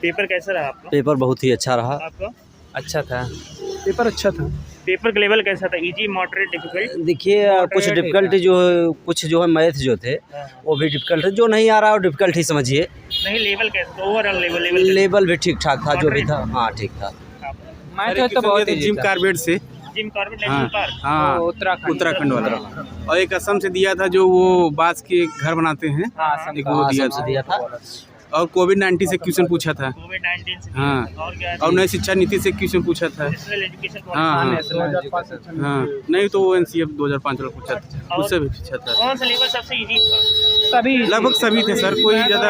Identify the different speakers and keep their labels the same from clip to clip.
Speaker 1: Paper कैसा रहा आपका?
Speaker 2: पेपर बहुत ही अच्छा रहा।
Speaker 1: आपका
Speaker 3: अच्छा था।
Speaker 4: पेपर अच्छा था।
Speaker 1: पेपर का लेवल कैसा था? Easy, moderate, difficult?
Speaker 2: देखिए कुछ डिफ़िकल्टी कुछ जो है मैथ जो थे वो भी डिफ़िकल्ट है, जो नहीं आ रहा है वो डिफ़िकल्ट ही समझिए।
Speaker 1: नहीं, लेवल कैसा था? ओवरऑल लेवल
Speaker 2: लेवल भी ठीक ठाक था, जो भी था हाँ ठीक था।
Speaker 3: मैं तो बहुत ही
Speaker 5: जिम कार्बेट से।
Speaker 1: Jim Corbett national park.
Speaker 5: हाँ उत्तराखंड वाला। और एक असम से दिया था, जो वो बांस के घर बनाते हैं, एक वो दिया था। और कोविड-19 से क्वेश्चन पूछा था।
Speaker 1: कोविड-19 से
Speaker 5: हाँ।
Speaker 1: और क्या?
Speaker 5: और नई शिक्षा नीति से क्वेश्चन पूछा था।
Speaker 1: नेशनल एजुकेशन
Speaker 5: हाँ
Speaker 1: पॉलिसी।
Speaker 5: हाँ हाँ, नहीं तो वो NCF 2005 वाला पूछा था, उससे भी पूछा था।
Speaker 1: कौन सा लेवल सबसे इजी था?
Speaker 4: सभी
Speaker 5: लगभग सभी थे सर, कोई ज़्यादा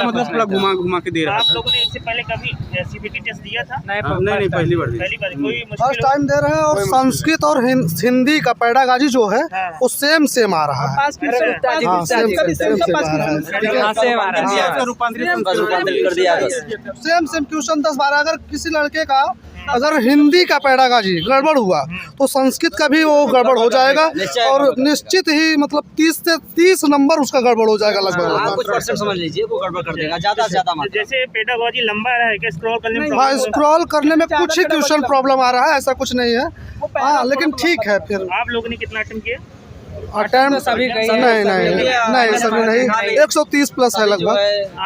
Speaker 5: मतलब पूरा घुमा के दे रहा
Speaker 1: आप
Speaker 5: था।
Speaker 1: लोगों ने इससे पहले कभी CBT टेस्ट दिया था?
Speaker 5: हाँ, नहीं पहली बार दी।
Speaker 1: पहली बार? कोई
Speaker 6: फर्स्ट
Speaker 1: मुश्किल?
Speaker 6: टाइम दे रहे हैं। और संस्कृत और हिंदी का पैडागाजी जो है वो सेम आ रहा है। हाँ, सेम आ रहा है।
Speaker 2: रूपांतरित कर दिया बस।
Speaker 6: Same question 10-12। अगर किसी लड़के का अगर हिंदी का पैडागाजी गड़बड़ हुआ तो संस्कृत का भी वो गड़बड़ हो जाएगा, और निश्चित ही मतलब 30 से 30 नंबर उसका गड़बड़ हो जाएगा लगभग।
Speaker 2: कुछ परसेंट समझ लीजिए वो गड़बड़ कर देगा, ज़्यादा से ज़्यादा मात्रा।
Speaker 1: जैसे पेडागोजी लंबा रहा है क्या? स्क्रॉल करने में
Speaker 6: हाँ, स्क्रॉल करने में कुछ ही क्वेश्चन प्रॉब्लम आ रहा है, ऐसा कुछ नहीं है। हाँ, लेकिन ठीक है। फिर
Speaker 1: आप लोगों ने कितना अटेम्प्ट किया?
Speaker 6: अटेम्प्ट नहीं सभी नहीं, 130 प्लस है लगभग।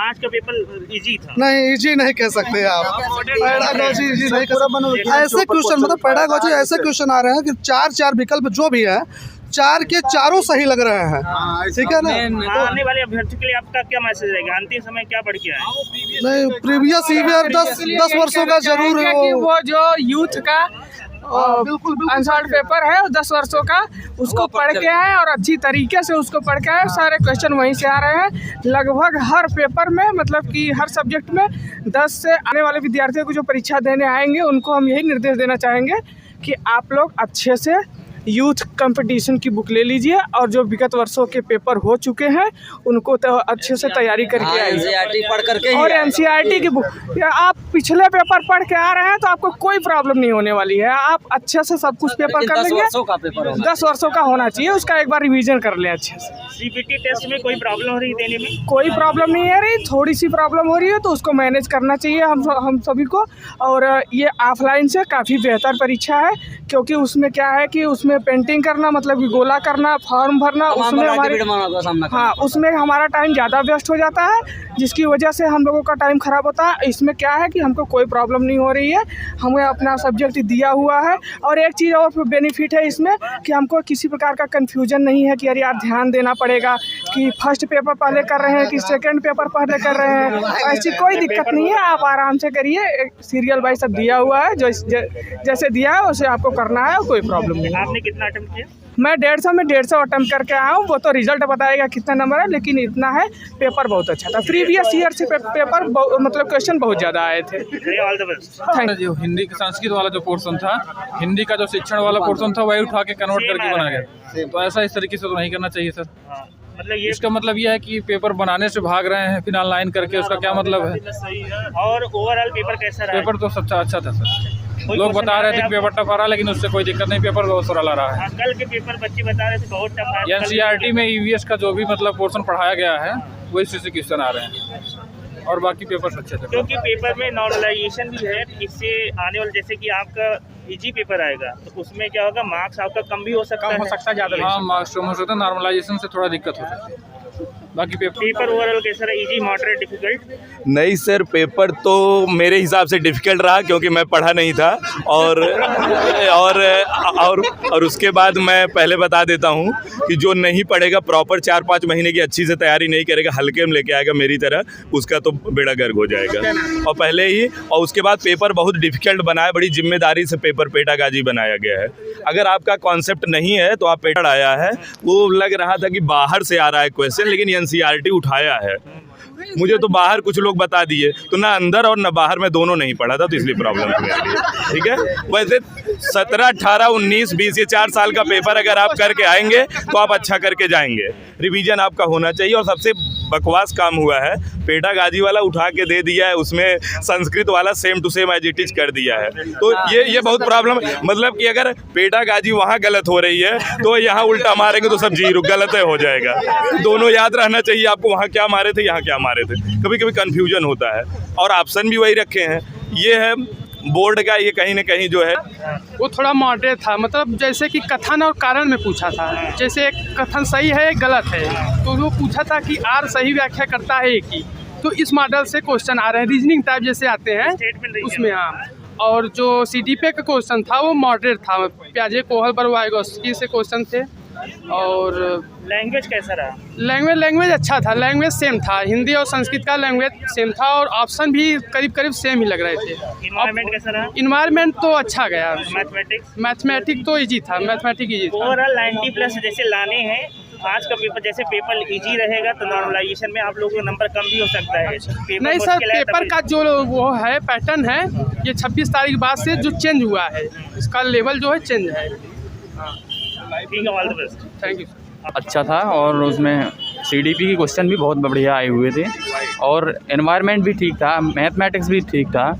Speaker 1: आज का पेपर इजी था?
Speaker 6: नहीं, इजी नहीं कह सकते आप। पैडागोजी इजी नहीं कह सकते। ऐसे क्वेश्चन मतलब पैडागोजी ऐसे क्वेश्चन आ रहे हैं कि 4 विकल्प जो भी है 4 के चारों सही लग रहे हैं। ठीक है ना?
Speaker 1: आने वाले अभ्यर्थियों के लिए आपका क्या मैसेज रहेगा? अंतिम समय क्या पढ़ के आए?
Speaker 6: नहीं, प्रीवियस ईयर 10 वर्षों का जरूर है
Speaker 4: वो जो यूथ का
Speaker 6: बिल्कुल
Speaker 4: आंसर पेपर है 10 वर्षों का, उसको पढ़ के आए और अच्छी तरीके से उसको पढ़ के आए। सारे क्वेश्चन वहीं से आ रहे हैं लगभग हर पेपर में, मतलब कि हर सब्जेक्ट में 10 से आने वाले विद्यार्थियों को जो परीक्षा देने आएंगे उनको हम यही निर्देश देना चाहेंगे कि आप लोग अच्छे से यूथ कंपटीशन की बुक ले लीजिए, और जो विगत वर्षों के पेपर हो चुके हैं उनको तो अच्छे से तैयारी करके आइए।
Speaker 2: NCERT पढ़ करके
Speaker 4: और NCERT की बुक, या आप पिछले पेपर पढ़ के आ रहे हैं तो आपको कोई प्रॉब्लम नहीं होने वाली है। आप अच्छे से सब कुछ पेपर कर
Speaker 2: 10
Speaker 4: लेंगे।
Speaker 2: वर्षों का पेपर होगा।
Speaker 4: 10 वर्षों का होना चाहिए, उसका एक बार रिवीजन कर लें अच्छे से।
Speaker 1: CBT टेस्ट में कोई प्रॉब्लम हो रही देने में?
Speaker 4: कोई प्रॉब्लम नहीं है रही, थोड़ी सी प्रॉब्लम हो रही है तो उसको मैनेज करना चाहिए हम सभी को। और ये ऑफलाइन से काफ़ी बेहतर परीक्षा है, क्योंकि उसमें क्या है कि उसमें पेंटिंग करना, मतलब कि गोला करना, फॉर्म भरना, उसमें उसमें हमारा टाइम ज़्यादा वेस्ट हो जाता है, जिसकी वजह से हम लोगों का टाइम ख़राब होता है। इसमें क्या है कि हमको कोई प्रॉब्लम नहीं हो रही है, हमें अपना सब्जेक्ट दिया हुआ है। और एक चीज़ और बेनिफिट है इसमें कि हमको किसी प्रकार का कन्फ्यूजन नहीं है कि यार ध्यान देना पड़ेगा कि फर्स्ट पेपर पहले कर रहे हैं कि सेकेंड पेपर पहले कर रहे हैं। ऐसी कोई दिक्कत नहीं है, आप आराम से करिए। सीरियल वाइज सब दिया हुआ है, जो जैसे दिया है वैसे आपको करना है, कोई प्रॉब्लम नहीं।
Speaker 1: आपने कितना अटेम्प्ट किया?
Speaker 4: मैं 150 में 150 अटेम्प्ट करके आया हूँ। वो तो रिजल्ट बताएगा कितना नंबर है, लेकिन इतना है, पेपर बहुत अच्छा था। प्रीवियस ईयर से पेपर मतलब क्वेश्चन बहुत ज़्यादा आए थे।
Speaker 1: All the best.
Speaker 4: थैंक
Speaker 3: जो हिंदी का संस्कृत वाला जो पोर्शन था, हिंदी का जो शिक्षण वाला पोर्शन था, वही उठा के कन्वर्ट करके बना गया। तो ऐसा इस तरीके से तो नहीं करना चाहिए सर।
Speaker 1: मतलब ये
Speaker 3: इसका मतलब यह है कि पेपर बनाने से भाग रहे हैं फिर ऑनलाइन करके, उसका क्या मतलब है?
Speaker 1: सही है। और ओवरऑल पेपर कैसा रहा?
Speaker 3: पेपर तो सब अच्छा था सर। लोग बता रहे थे कि पेपर टफ आ रहा है, लेकिन उससे कोई दिक्कत नहीं, पेपर बहुत सरल आ रहा है।
Speaker 1: कल के पेपर बच्चे बता रहे थे बहुत टफ है।
Speaker 3: NCERT में EVS का जो भी मतलब पोर्शन पढ़ाया गया है वही से क्वेश्चन आ रहे हैं, और बाकी पेपर अच्छे थे।
Speaker 1: क्योंकि पेपर में नॉर्मलाइजेशन भी है, इससे आने वाले जैसे कि आपका इजी पेपर आएगा तो उसमें क्या होगा, मार्क्स आपका कम भी हो सकता है, ज़्यादा।
Speaker 3: हाँ, मार्क्स कम हो सकता है, नॉर्मलाइजेशन से थोड़ा दिक्कत हो सकती है। बाकी पेपर
Speaker 1: ओवरऑल कैसा रहा? Easy, moderate, difficult?
Speaker 7: नहीं सर, पेपर तो मेरे हिसाब से डिफ़िकल्ट रहा, क्योंकि मैं पढ़ा नहीं था। और उसके बाद मैं पहले बता देता हूँ कि जो नहीं पढ़ेगा, प्रॉपर 4-5 महीने की अच्छी से तैयारी नहीं करेगा, हल्के में लेके आएगा मेरी तरह, उसका तो बेड़ा गर्क हो जाएगा। और पहले ही, और उसके बाद पेपर बहुत डिफ़िकल्ट बनाया, बड़ी जिम्मेदारी से पेपर पेडागाजी बनाया गया है। अगर आपका कॉन्सेप्ट नहीं है तो आप पेपर आया है, वो लग रहा था कि बाहर से आ रहा है क्वेश्चन, लेकिन NCERT उठाया है। मुझे तो बाहर कुछ लोग बता दिए, तो ना अंदर और ना बाहर, मैं दोनों नहीं पढ़ा था, तो इसलिए प्रॉब्लम थी मेरे लिए। ठीक है, वैसे 17, 18, 19, 20 ये 4 साल का पेपर अगर आप करके आएंगे तो आप अच्छा करके जाएंगे। रिवीजन आपका होना चाहिए। और सबसे बकवास काम हुआ है, पेडागाजी वाला उठा के दे दिया है, उसमें संस्कृत वाला same to same as it is कर दिया है। तो ये बहुत प्रॉब्लम, मतलब कि अगर पेडागाजी वहाँ गलत हो रही है तो यहाँ उल्टा मारेंगे तो सब जीरो गलत हो जाएगा। दोनों याद रहना चाहिए आपको, वहाँ क्या मारे थे यहाँ क्या मारे थे, कभी कभी कन्फ्यूजन होता है। और ऑप्शन भी वही रखे हैं। ये है बोर्ड का, ये कहीं ना कहीं जो है
Speaker 8: वो थोड़ा मॉडरेट था, मतलब जैसे कि कथन और कारण में पूछा था। जैसे एक कथन सही है एक गलत है, तो वो पूछा था कि आर सही व्याख्या करता है एक ही। तो इस मॉडल से क्वेश्चन आ रहे हैं, रीजनिंग टाइप जैसे आते हैं उसमें। हाँ, और जो CDP का क्वेश्चन था वो मॉडरेट था, प्याजे कोहल बरवाइगोस्की से क्वेश्चन थे। और
Speaker 1: लैंग्वेज कैसा रहा?
Speaker 8: लैंग्वेज अच्छा था, लैंग्वेज सेम था, हिंदी और संस्कृत का लैंग्वेज सेम था, और ऑप्शन भी करीब करीब सेम ही लग रहे थे।
Speaker 1: इन्वायरमेंट कैसा रहा?
Speaker 8: इन्वायरमेंट तो अच्छा गया।
Speaker 1: मैथमेटिक्स
Speaker 8: तो इजी था, मैथमेटिक्स इजी था।
Speaker 1: ओवरऑल 90+ जैसे लाने हैं। आज का पेपर जैसे पेपर इजी रहेगा तो नॉर्मलाइजेशन में आप लोगों का नंबर कम भी हो सकता है।
Speaker 8: नहीं सर, पेपर का जो वो है पैटर्न है, ये 26 तारीख बाद से जो चेंज हुआ है, इसका लेवल जो है चेंज है।
Speaker 1: ठीक है, all the best.
Speaker 8: Thank you.
Speaker 9: अच्छा था, और उसमें CDP की क्वेश्चन भी बहुत बढ़िया आए हुए थे, और एनवायरनमेंट भी ठीक था, मैथमेटिक्स भी ठीक था।